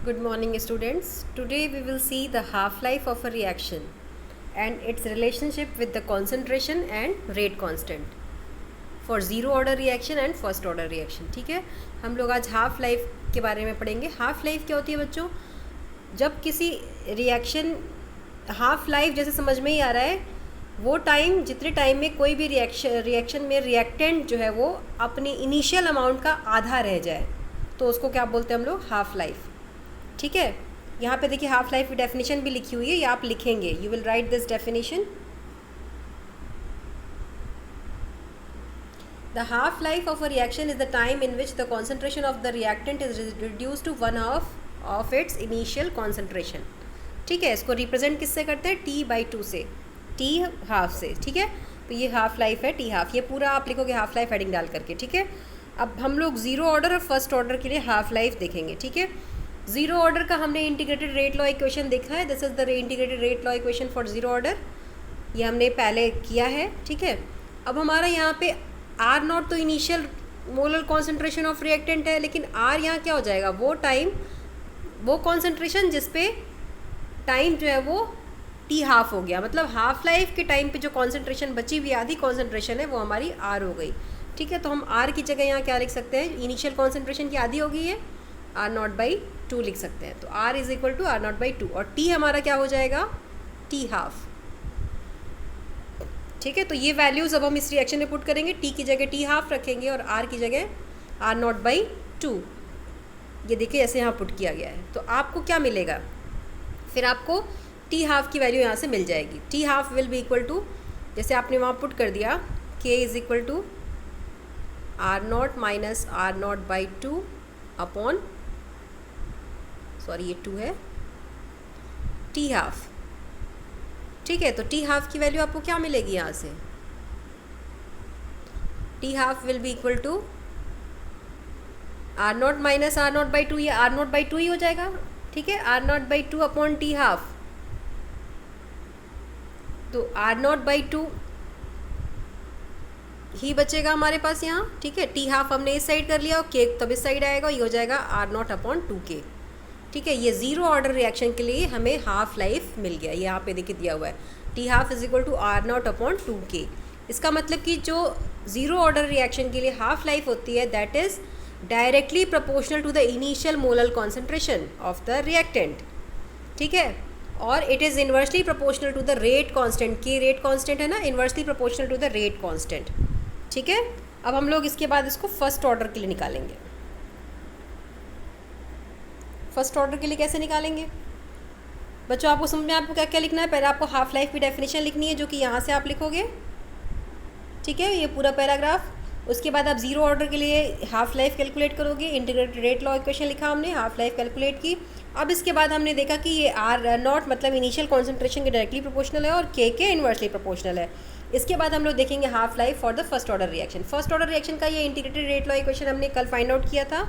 Good morning, students. Today we will see the half-life of a reaction and its relationship with the concentration and rate constant for zero order reaction and first order reaction. ठीक है, हम लोग आज half life के बारे में पढ़ेंगे. Half life क्या होती है बच्चों? जब किसी रिएक्शन, हाफ लाइफ जैसे समझ में ही आ रहा है, वो टाइम जितने टाइम में कोई भी रिएक्शन में रिएक्टेंट जो है वो अपनी इनिशियल अमाउंट का आधा रह जाए, तो उसको क्या बोलते हैं हम लोग? Half life. ठीक है, यहाँ पे देखिए हाफ लाइफ की डेफिनेशन भी लिखी हुई है, ये आप लिखेंगे. You will write this definition. The half life of a reaction is the time in which the concentration of the reactant is reduce to one of its initial concentration. ठीक है, इसको रिप्रेजेंट किससे करते हैं? टी बाई टू से, T half से. ठीक है, तो ये हाफ लाइफ है, टी हाफ. ये पूरा आप लिखोगे हाफ लाइफ हेडिंग डाल करके. ठीक है, अब हम लोग ज़ीरो ऑर्डर और फर्स्ट ऑर्डर के लिए हाफ लाइफ देखेंगे. ठीक है, ज़ीरो ऑर्डर का हमने इंटीग्रेटेड रेट लॉ इक्वेशन देखा है. This is the integrated rate law equation for zero order. ये हमने पहले किया है. ठीक है, अब हमारा यहाँ पे आर नॉट तो initial molar concentration of reactant है, लेकिन आर यहाँ क्या हो जाएगा? वो टाइम, वो कॉन्सेंट्रेशन जिस पे टाइम जो है वो टी हाफ हो गया. मतलब हाफ लाइफ के टाइम पे जो कॉन्सेंट्रेशन बची हुई आधी कॉन्सेंट्रेशन है वो हमारी आर हो गई. ठीक है, तो हम आर की जगह यहाँ क्या लिख सकते हैं? इनिशियल कॉन्सेंट्रेशन की आधी हो गई है, आर नॉट बाई टू लिख सकते हैं. तो R is equal to R naught by two, और टी हमारा क्या हो जाएगा? T half. ठीक है, तो ये वैल्यूज़ अब हम इस रिएक्शन में पुट करेंगे. टी की जगह टी हाफ रखेंगे और आर की जगह आर नॉट बाई टू. ये देखिए ऐसे यहाँ पुट किया गया है. तो आपको क्या मिलेगा? फिर आपको टी हाफ की वैल्यू यहाँ से मिल जाएगी. T half will be equal to, जैसे आपने वहाँ पुट कर दिया, K is equal to R naught minus R naught by two upon, sorry ये टू है, टी हाफ. ठीक है, तो टी हाफ की वैल्यू आपको क्या मिलेगी यहाँ से? T half will be equal to R naught minus R naught by two. ये आर नॉट बाई टू ही हो जाएगा. ठीक है, R naught by two upon T half. तो आर नॉट बाई टू ही बचेगा हमारे पास यहाँ. ठीक है, टी हाफ हमने इस साइड कर लिया और के तब इस साइड आएगा, ये हो जाएगा आर नॉट अपॉन टू के. ठीक है, ये ज़ीरो ऑर्डर रिएक्शन के लिए हमें हाफ लाइफ मिल गया. यहाँ पे देखिए दिया हुआ है T half is equal to R naught upon two K. इसका मतलब कि जो ज़ीरो ऑर्डर रिएक्शन के लिए हाफ लाइफ होती है that is directly proportional to the initial molar concentration of the reactant. ठीक है, और it is inversely proportional to the rate constant. K rate constant है ना, inversely proportional to the rate constant. ठीक है, अब हम लोग इसके बाद इसको फर्स्ट ऑर्डर के लिए निकालेंगे. फर्स्ट ऑर्डर के लिए कैसे निकालेंगे बच्चों? आपको समझ में आपको क्या क्या लिखना है? पहले आपको हाफ लाइफ की डेफिनेशन लिखनी है, जो कि यहाँ से आप लिखोगे. ठीक है, ये पूरा पैराग्राफ. उसके बाद आप ज़ीरो ऑर्डर के लिए हाफ लाइफ कैलकुलेट करोगे. इंटीग्रेटेड रेट लॉ इक्वेशन लिखा हमने, हाफ लाइफ कैलकुलेट की. अब इसके बाद हमने देखा कि ये आर नॉट मतलब इनिशियल कॉन्सेंट्रेशन के डायरेक्टली प्रोपोर्शनल है और के इन्वर्सली प्रोपोर्शनल है. इसके बाद हम लोग देखेंगे half life for the first order reaction. First order reaction का ये इंटीग्रेटेड रेट लॉ इक्वेशन हमने कल फाइंड आउट किया था,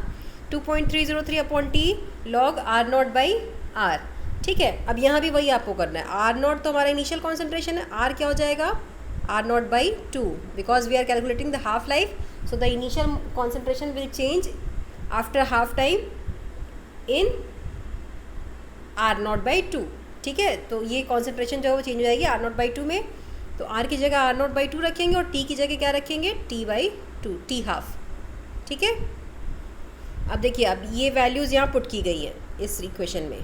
2.303 upon T log R naught by R. ठीक है, अब यहाँ भी वही आपको करना है. आर नॉट तो हमारा इनिशियल कॉन्सेंट्रेशन है, आर क्या हो जाएगा? R naught by two, because we are calculating the half life. So the initial concentration will change after half time in R naught by two. ठीक है, तो ये कॉन्सेंट्रेशन जो है वो चेंज हो जाएगी आर नॉट बाई टू में. तो आर की जगह आर नॉट बाई टू रखेंगे और टी की जगह क्या रखेंगे? T by to, T half. ठीक है, अब देखिए अब ये वैल्यूज़ यहाँ पुट की गई हैं इस इक्वेशन में.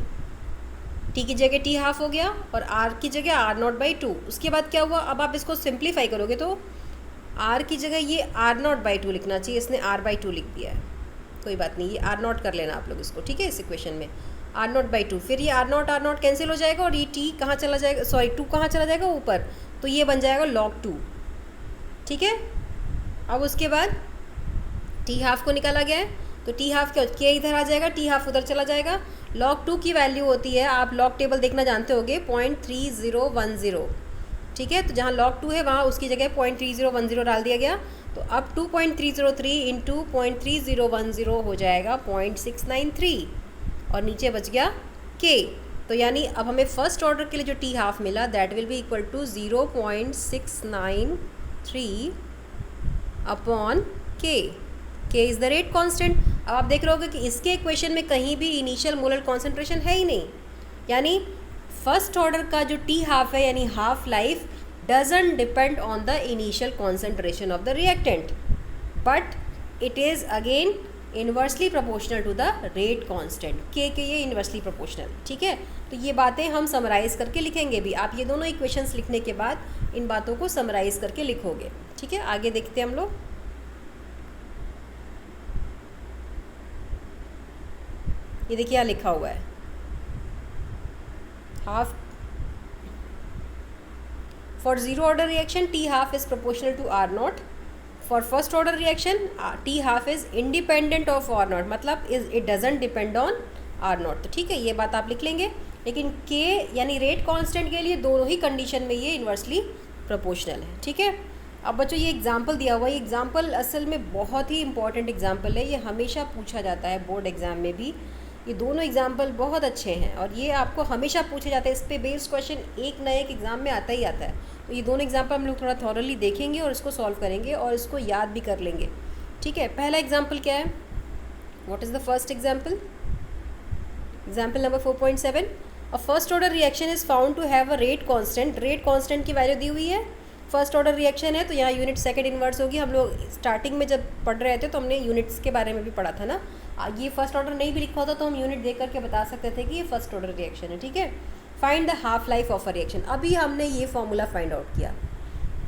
टी की जगह टी हाफ हो गया और आर की जगह आर नॉट बाई टू. उसके बाद क्या हुआ? अब आप इसको सिंप्लीफाई करोगे तो आर की जगह ये आर नॉट बाई टू लिखना चाहिए, इसने आर बाई टू लिख दिया है. कोई बात नहीं, ये आर नॉट कर लेना आप लोग इसको. ठीक है, इस इक्वेशन में आर नॉट बाई टू. फिर ये आर नॉट कैंसिल हो जाएगा और ये टी कहाँ चला जाएगा? सॉरी, टू कहाँ चला जाएगा? ऊपर. तो ये बन जाएगा लॉग टू. ठीक है, अब उसके बाद टी हाफ को निकाला गया है, तो टी हाफ क्या, के इधर आ जाएगा, टी हाफ उधर चला जाएगा. लॉग टू की वैल्यू होती है, आप लॉग टेबल देखना जानते होगे, 0.3010. ठीक है, तो जहाँ लॉग टू है वहाँ उसकी जगह 0.3010 डाल दिया गया. तो अब 2.303 इंटू 0.3010 हो जाएगा 0.693 और नीचे बच गया के. तो यानी अब हमें फर्स्ट ऑर्डर के लिए जो टी हाफ मिला that will be equal to 0.693 upon K. K is the rate constant. अब आप देख रहे होगे कि इसके इक्वेशन में कहीं भी इनिशियल मोलर कॉन्सेंट्रेशन है ही नहीं, यानी फर्स्ट ऑर्डर का जो टी हाफ है यानी half life doesn't depend on the initial concentration of the reactant, but it is again inversely proportional to the rate constant. K ये इन्वर्सली प्रोपोर्शनल, ठीक है। तो ये बातें हम समराइज़ करके लिखेंगे भी, आप ये दोनों इक्वेशंस लिखने के बाद इन बातों को समराइज़ करके लिखोगे, ठीक है। आगे देखते हैं हम लोग। ये देखिए यहाँ लिखा हुआ है half for zero order reaction T half is proportional to R naught, for first order reaction T half is independent of R naught, मतलब it doesn't depend on R naught. तो ठीक है, ये बात आप लिख लेंगे। लेकिन के यानी रेट कांस्टेंट के लिए दोनों ही कंडीशन में ये इन्वर्सली प्रोपोर्शनल है, ठीक है। अब बच्चों ये एग्जाम्पल दिया हुआ है, ये एग्जाम्पल असल में बहुत ही इंपॉर्टेंट एग्जाम्पल है, ये हमेशा पूछा जाता है बोर्ड एग्जाम में भी। ये दोनों एग्जाम्पल बहुत अच्छे हैं और ये आपको हमेशा पूछे जाते हैं, इस पर बेस्ड क्वेश्चन एक ना एक एग्ज़ाम में आता ही आता है। तो ये दोनों एग्जाम्पल हम लोग थोड़ा थॉरली देखेंगे और इसको सॉल्व करेंगे और इसको याद भी कर लेंगे, ठीक है। पहला एग्जाम्पल क्या है, what is the first example? Example number 4.7, a first order reaction is found to have a rate constant. Rate constant की वैल्यू दी हुई है, फर्स्ट ऑर्डर रिएक्शन है तो यहाँ यूनिट सेकंड इन्वर्स होगी। हम लोग स्टार्टिंग में जब पढ़ रहे थे तो हमने यूनिट्स के बारे में भी पढ़ा था ना। ये फर्स्ट ऑर्डर नहीं भी लिखा होता तो हम यूनिट देख करके बता सकते थे कि ये फर्स्ट ऑर्डर रिएक्शन है, ठीक है। Find the half life of a reaction, अभी हमने ये फॉर्मूला फाइंड आउट किया,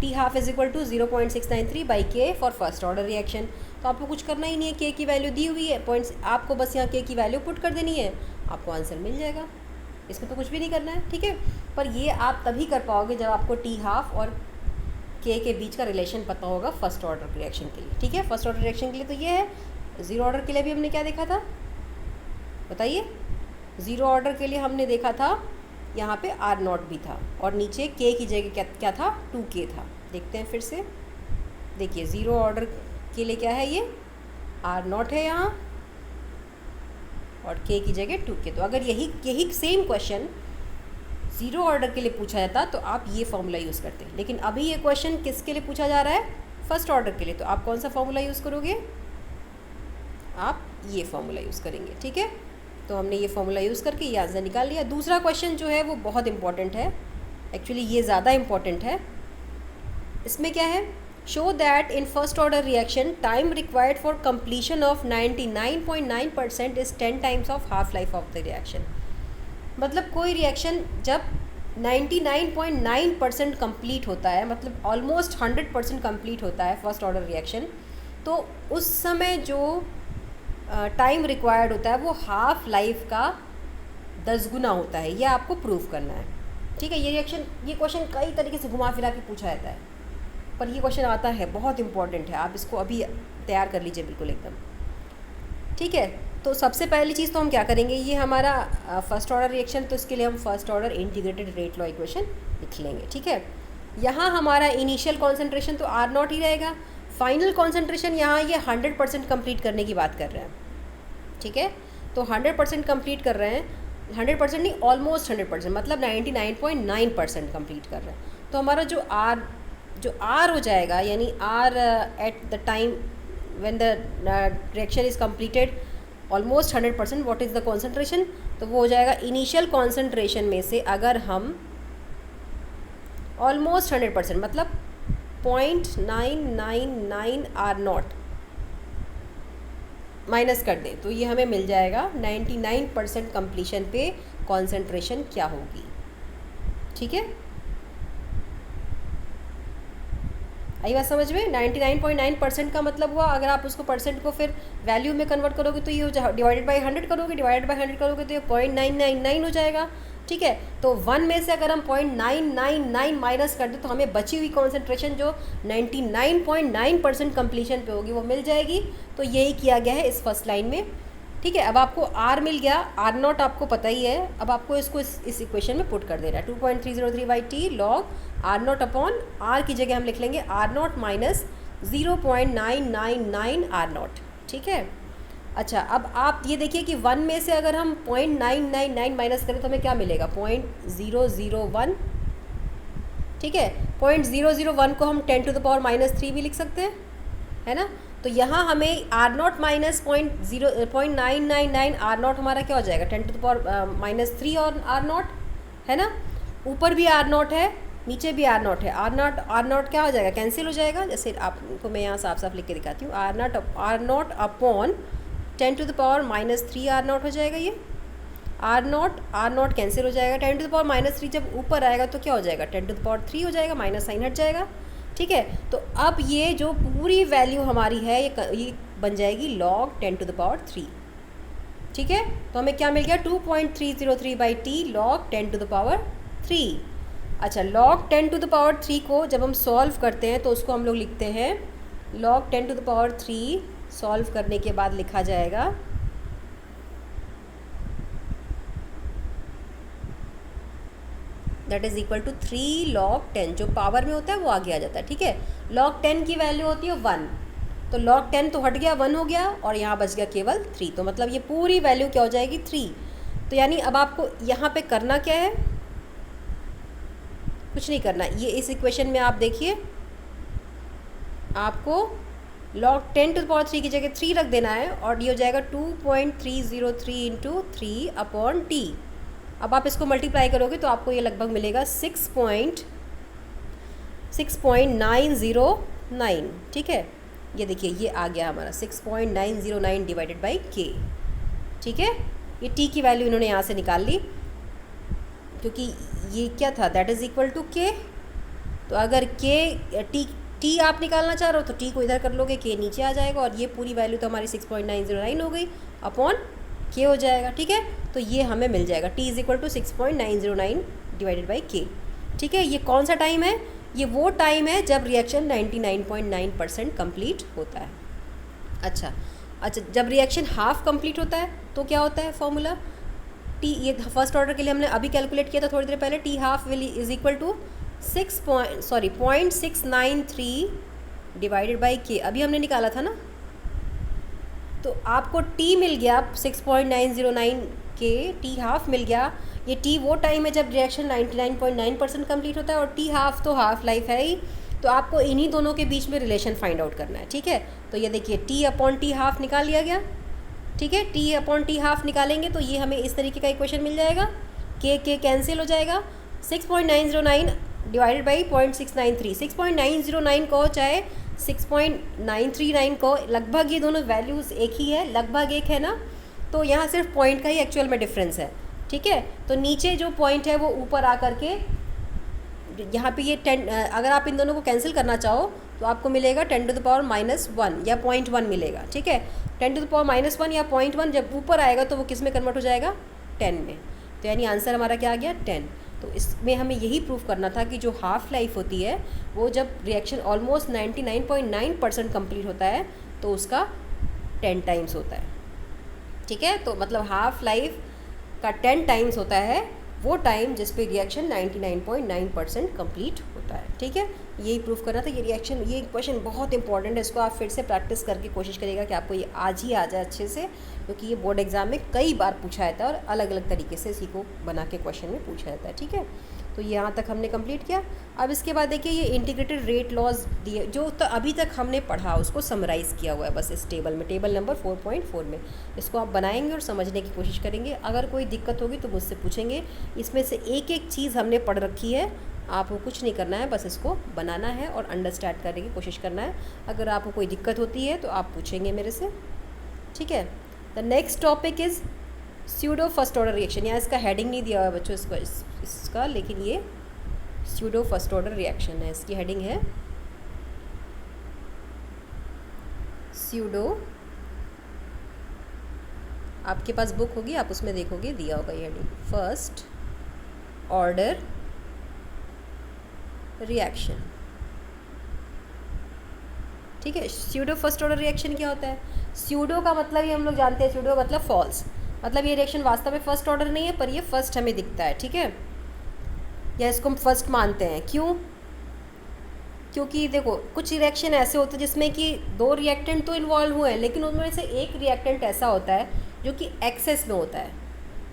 T half is equal to 0.693/K for first order reaction. तो आपको कुछ करना ही नहीं है, के की वैल्यू दी हुई है, पॉइंट्स आपको बस यहाँ के की वैल्यू पुट कर देनी है, आपको आंसर मिल जाएगा। इसमें तो कुछ भी नहीं करना है, ठीक है। पर ये आप तभी कर पाओगे जब आपको टी हाफ और के बीच का रिलेशन पता होगा फर्स्ट ऑर्डर रिएक्शन के लिए, ठीक है। फर्स्ट ऑर्डर रिएक्शन के लिए तो ये है, ज़ीरो ऑर्डर के लिए भी हमने क्या देखा था बताइए? ज़ीरो ऑर्डर के लिए हमने देखा था यहाँ पे आर नॉट भी था और नीचे के की जगह क्या था, 2K था। देखते हैं फिर से, देखिए ज़ीरो ऑर्डर के लिए क्या है, ये आर नॉट है यहाँ और के की जगह 2K। तो अगर यही सेम क्वेश्चन ज़ीरो ऑर्डर के लिए पूछा जाता तो आप ये फॉर्मूला यूज़ करते, लेकिन अभी ये क्वेश्चन किसके लिए पूछा जा रहा है, फर्स्ट ऑर्डर के लिए। तो आप कौन सा फॉर्मूला यूज़ करोगे, आप ये फॉर्मूला यूज़ करेंगे, ठीक है। तो हमने ये फॉर्मूला यूज़ करके ये आंसर निकाल लिया। दूसरा क्वेश्चन जो है वो बहुत इंपॉर्टेंट है, एक्चुअली ये ज़्यादा इंपॉर्टेंट है। इसमें क्या है, show that in first order reaction time required for completion of 99.9% is 10 times of half life of the reaction. मतलब कोई रिएक्शन जब 99.9% कंप्लीट होता है, मतलब ऑलमोस्ट 100% कंप्लीट होता है फर्स्ट ऑर्डर रिएक्शन, तो उस समय जो टाइम रिक्वायर्ड होता है वो हाफ लाइफ का 10 गुना होता है। ये आपको प्रूव करना है, ठीक है। ये क्वेश्चन कई तरीके से घुमा फिरा के पूछा जाता है, पर ये क्वेश्चन आता है, बहुत इंपॉर्टेंट है। आप इसको अभी तैयार कर लीजिए बिल्कुल एकदम, ठीक है। तो सबसे पहली चीज़ तो हम क्या करेंगे, ये हमारा फर्स्ट ऑर्डर रिएक्शन, तो इसके लिए हम first order integrated rate law equation लिख लेंगे, ठीक है। यहाँ हमारा इनिशियल कॉन्सेंट्रेशन तो आर नॉट ही रहेगा, फाइनल कॉन्सेंट्रेशन यहाँ ये 100% कंप्लीट करने की बात कर रहे हैं, ठीक है। तो 100% कंप्लीट कर रहे हैं, 100% नहीं ऑलमोस्ट 100%, मतलब 99.9% कंप्लीट कर रहे हैं। तो हमारा जो आर हो जाएगा, यानी R at the time when the reaction is completed almost 100%, what is the concentration, तो वो हो जाएगा इनिशियल कॉन्सेंट्रेशन में से अगर हम ऑलमोस्ट 100% मतलब 0.999 आर नॉट माइनस कर दें तो ये हमें मिल जाएगा 99% कंप्लीशन पे कॉन्सेंट्रेशन क्या होगी, ठीक है। आई बात समझ में? 99.9% का मतलब हुआ, अगर आप उसको परसेंट को फिर वैल्यू में कन्वर्ट करोगे तो ये हो जाए डिवाइडेड बाई 100 करोगे, डिवाइडेड बाई 100 करोगे तो ये 0.999 हो जाएगा, ठीक है। तो 1 में से अगर हम 0.999 माइनस कर दें तो हमें बची हुई कॉन्सेंट्रेशन जो 99.9% कंप्लीशन पे होगी वो मिल जाएगी। तो यही किया गया है इस फर्स्ट लाइन में, ठीक है। अब आपको आर मिल गया, आर नॉट आपको पता ही है, अब आपको इसको इस इक्वेशन में पुट कर देना है। 2.303/T log R naught upon R की जगह हम लिख लेंगे R naught minus 0.999 R naught, ठीक है। अच्छा, अब आप ये देखिए कि 1 में से अगर हम 0.999 माइनस करें तो हमें क्या मिलेगा, 0.001, ठीक है। 0.001 को हम 10⁻³ भी लिख सकते हैं, है ना। तो यहाँ हमें R naught minus 0.999 R naught हमारा क्या हो जाएगा 10⁻³ और आर नॉट है ना, ऊपर भी आर नॉट है नीचे भी आर नॉट है, आर नॉट क्या हो जाएगा, कैंसिल हो जाएगा। जैसे आपको मैं यहाँ साफ साफ लिख के दिखाती हूँ, R naught upon 10⁻³ R naught हो जाएगा। ये आर नॉट कैंसिल हो जाएगा, 10⁻³ जब ऊपर आएगा तो क्या हो जाएगा 10⁻³ हो जाएगा, माइनस साइन हट जाएगा। ठीक है, तो अब ये जो पूरी वैल्यू हमारी है ये बन जाएगी log 10⁻³। ठीक है, तो हमें क्या मिल गया 2.303/t log 10⁻³। अच्छा, log 10⁻³ को जब हम सॉल्व करते हैं तो उसको हम लोग लिखते हैं log 10⁻³ सॉल्व करने के बाद लिखा जाएगा that is equal to 3 log 10, जो पावर में होता है वो आगे आ जाता है। ठीक है, log 10 की वैल्यू होती है 1, तो log 10 तो हट गया 1 हो गया और यहाँ बच गया केवल 3, तो मतलब ये पूरी वैल्यू क्या हो जाएगी 3। तो यानी अब आपको यहाँ पे करना क्या है, कुछ नहीं करना। ये इस इक्वेशन में आप देखिए, आपको log 10⁻³ की जगह 3 रख देना है और ये हो जाएगा 2.303 × 3/t। अब आप इसको मल्टीप्लाई करोगे तो आपको ये लगभग मिलेगा 6.909। ठीक है, ये देखिए ये आ गया हमारा 6.909 डिवाइडेड बाई k। ठीक है, ये t की वैल्यू इन्होंने यहाँ से निकाल ली क्योंकि ये क्या था that is equal to k। तो अगर t आप निकालना चाह रहे हो तो t को इधर कर लोगे, k नीचे आ जाएगा और ये पूरी वैल्यू तो हमारी 6.909 हो गई अपॉन k हो जाएगा। ठीक है, तो ये हमें मिल जाएगा t is equal to 6.909 divided by k। ठीक है, ये कौन सा टाइम है, ये वो टाइम है जब रिएक्शन 99.9% कंप्लीट होता है। अच्छा, जब रिएक्शन हाफ कंप्लीट होता है तो क्या होता है फॉर्मूला, t ये फर्स्ट ऑर्डर के लिए हमने अभी कैलकुलेट किया था थोड़ी देर पहले, t half will is equal to 0.693 divided by k, अभी हमने निकाला था ना। तो आपको t मिल गया 6.909 k, t हाफ मिल गया। ये t वो टाइम है जब रिएक्शन 99.9% कंप्लीट होता है और t हाफ तो हाफ लाइफ है ही, तो आपको इन्हीं दोनों के बीच में रिलेशन फाइंड आउट करना है। ठीक है, तो ये देखिए t अपॉन t हाफ निकाल लिया गया। ठीक है, t अपॉन t हाफ निकालेंगे तो ये हमें इस तरीके का इक्वेशन मिल जाएगा, k कैंसिल हो जाएगा, 6.909 डिवाइडेड बाई 0.693, 6.909 को चाहे 6.939 को, लगभग ये दोनों वैल्यूज़ एक ही है, लगभग एक है ना, तो यहाँ सिर्फ पॉइंट का ही एक्चुअल में डिफरेंस है। ठीक है, तो नीचे जो पॉइंट है वो ऊपर आ करके यहाँ पे ये 10, अगर आप इन दोनों को कैंसिल करना चाहो तो आपको मिलेगा 10⁻⁻1 या 0.1 मिलेगा। ठीक है, 10⁻⁻1 या 0.1 जब ऊपर आएगा तो वो किस में कन्वर्ट हो जाएगा 10 में, तो यानी आंसर हमारा क्या आ गया 10। तो इसमें हमें यही प्रूफ करना था कि जो हाफ़ लाइफ होती है वो जब रिएक्शन ऑलमोस्ट 99.9% कंप्लीट होता है तो उसका 10 टाइम्स होता है। ठीक है, तो मतलब हाफ़ लाइफ का 10 टाइम्स होता है वो टाइम जिस पे रिएक्शन 99.9% कंप्लीट होता है। ठीक है, यही प्रूफ करना था। ये क्वेश्चन बहुत इंपॉर्टेंट है, इसको आप फिर से प्रैक्टिस करके कोशिश करिएगा कि आपको ये आज ही आ जाए अच्छे से, क्योंकि ये बोर्ड एग्जाम में कई बार पूछा जाता है और अलग अलग तरीके से इसी को बना के क्वेश्चन में पूछा जाता है। ठीक है, तो यहाँ तक हमने कंप्लीट किया। अब इसके बाद देखिए ये इंटीग्रेटेड रेट लॉज दिए, जो तो अभी तक हमने पढ़ा उसको समराइज़ किया हुआ है बस इस टेबल में, टेबल नंबर 4.4 में। इसको आप बनाएंगे और समझने की कोशिश करेंगे। अगर कोई दिक्कत होगी तो मुझसे पूछेंगे। इसमें से एक एक चीज़ हमने पढ़ रखी है, आपको कुछ नहीं करना है, बस इसको बनाना है और अंडरस्टैंड करने की कोशिश करना है। अगर आपको कोई दिक्कत होती है तो आप पूछेंगे मेरे से। ठीक है, the next topic is pseudo first order reaction. यहाँ इसका हेडिंग नहीं दिया हुआ बच्चों इसका, लेकिन ये स्यूडो फर्स्ट ऑर्डर रिएक्शन है। इसकी हेडिंग है स्यूडो, आपके पास बुक होगी आप उसमें देखोगे दिया होगा ये हेडिंग, फर्स्ट ऑर्डर रिएक्शन। ठीक है, स्यूडो फर्स्ट ऑर्डर रिएक्शन क्या होता है? स्यूडो का मतलब ही हम लोग जानते हैं, स्यूडो मतलब फॉल्स, मतलब ये रिएक्शन वास्तव में फर्स्ट ऑर्डर नहीं है पर ये फर्स्ट हमें दिखता है। ठीक है, या इसको हम फर्स्ट मानते हैं। क्यों? क्योंकि देखो कुछ रिएक्शन ऐसे होते हैं जिसमें कि 2 रिएक्टेंट तो इन्वॉल्व हुए हैं, लेकिन उनमें से एक रिएक्टेंट ऐसा होता है जो कि एक्सेस में होता है।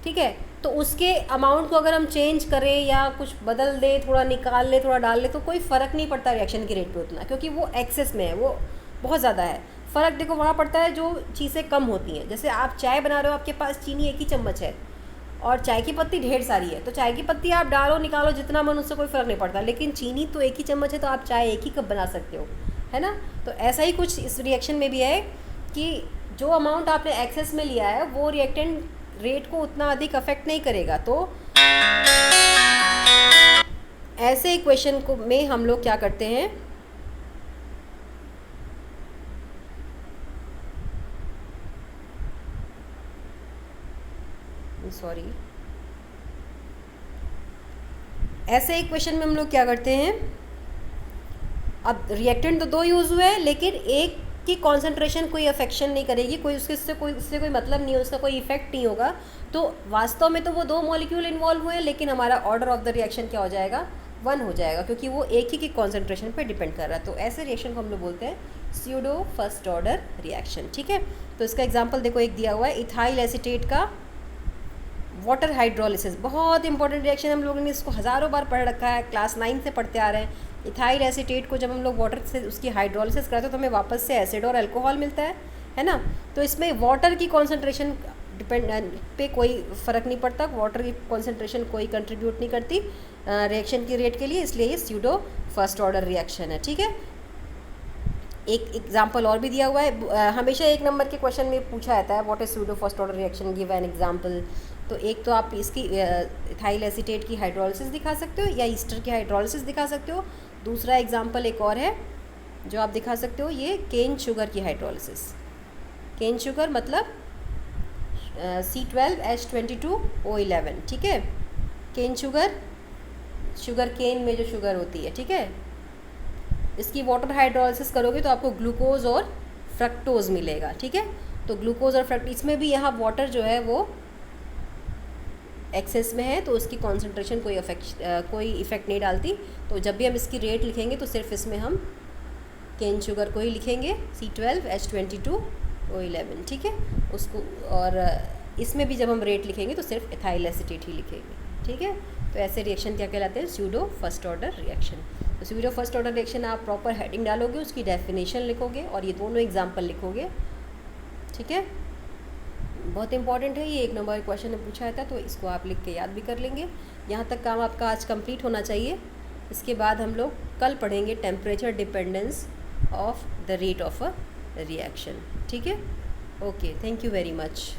ठीक है, तो उसके अमाउंट को अगर हम चेंज करें या कुछ बदल दें, थोड़ा निकाल ले थोड़ा डाल ले, तो कोई फ़र्क नहीं पड़ता रिएक्शन के रेट पे उतना, क्योंकि वो एक्सेस में है, वो बहुत ज़्यादा है। फ़र्क देखो वहाँ पड़ता है जो चीज़ें कम होती हैं। जैसे आप चाय बना रहे हो, आपके पास चीनी 1 ही चम्मच है और चाय की पत्ती ढेर सारी है, तो चाय की पत्ती आप डालो निकालो जितना मन, उससे कोई फ़र्क नहीं पड़ता। लेकिन चीनी तो 1 ही चम्मच है, तो आप चाय 1 ही कप बना सकते हो, है ना। तो ऐसा ही कुछ इस रिएक्शन में भी है कि जो अमाउंट आपने एक्सेस में लिया है वो रिएक्टेंट रेट को उतना अधिक अफेक्ट नहीं करेगा। तो ऐसे इक्वेशन को में हम लोग क्या करते हैं, सॉरी, ऐसे इक्वेशन में हम लोग क्या करते हैं, अब रिएक्टेंट तो 2 यूज़ हुए हैं, लेकिन एक की कॉन्सेंट्रेशन कोई अफेक्शन नहीं करेगी, कोई उससे कोई मतलब नहीं है, उसका कोई इफेक्ट नहीं होगा। तो वास्तव में तो वो 2 मॉलिक्यूल इन्वॉल्व हुए हैं, लेकिन हमारा ऑर्डर ऑफ द रिएक्शन क्या हो जाएगा, 1 हो जाएगा, क्योंकि वो एक ही की कॉन्सेंट्रेशन पे डिपेंड कर रहा है। तो ऐसे रिएक्शन को हम लोग बोलते हैं स्यूडो फर्स्ट ऑर्डर रिएक्शन, ठीक है। तो इसका एग्जाम्पल देखो, एक दिया हुआ है इथाइल एसीटेट का वाटर हाइड्रोलिसिस। बहुत इंपॉर्टेंट रिएक्शन, हम लोगों ने इसको हज़ारों बार पढ़ रखा है, क्लास 9 से पढ़ते आ रहे हैं। इथाइल एसीटेट को जब हम लोग वाटर से उसकी हाइड्रोलिसिस करते हैं तो हमें वापस से एसिड और अल्कोहल मिलता है ना। तो इसमें वाटर की कॉन्सेंट्रेशन पे कोई फ़र्क नहीं पड़ता, वाटर की कॉन्सेंट्रेशन कोई कंट्रीब्यूट नहीं करती रिएक्शन की रेट के लिए, इसलिए ये स्यूडो फर्स्ट ऑर्डर रिएक्शन है, ठीक है। एक एग्जाम्पल और भी दिया हुआ है, हमेशा 1 नंबर के क्वेश्चन में पूछा जाता है what is pseudo first order reaction, give an example. तो एक तो आप इसकी इथाइल एसीटेट की हाइड्रोलिसिस दिखा सकते हो या ईस्टर की हाइड्रोलिसिस दिखा सकते हो। दूसरा एग्जाम्पल एक और है जो आप दिखा सकते हो, ये केन शुगर की हाइड्रोलिसिस। केन शुगर मतलब C12H22O11, ठीक है। केन शुगर केन में जो शुगर होती है, ठीक है, इसकी वाटर हाइड्रोलिसिस करोगे तो आपको ग्लूकोज और फ्रक्टोज मिलेगा, ठीक है। तो ग्लूकोज और फ्रक्टोज, इसमें भी यहाँ वाटर जो है वो एक्सेस में है, तो उसकी कॉन्सेंट्रेशन कोई इफ़ेक्ट नहीं डालती। तो जब भी हम इसकी रेट लिखेंगे तो सिर्फ इसमें हम केन शुगर को ही लिखेंगे, C12H22O11, ठीक है उसको। और इसमें भी जब हम रेट लिखेंगे तो सिर्फ इथाइल एसीटेट ही लिखेंगे, ठीक है। तो ऐसे रिएक्शन क्या कहलाते हैं, स्यूडो फर्स्ट ऑर्डर रिएक्शन। तो स्यूडो फर्स्ट ऑर्डर रिएक्शन आप प्रॉपर हेडिंग डालोगे, उसकी डेफिनेशन लिखोगे और ये दोनों एग्जाम्पल लिखोगे, ठीक है। बहुत इंपॉर्टेंट है ये, 1 नंबर क्वेश्चन में पूछा था, तो इसको आप लिख के याद भी कर लेंगे। यहाँ तक काम आपका आज कंप्लीट होना चाहिए। इसके बाद हम लोग कल पढ़ेंगे temperature dependence of the rate of a reaction, ठीक है। Okay, thank you very much.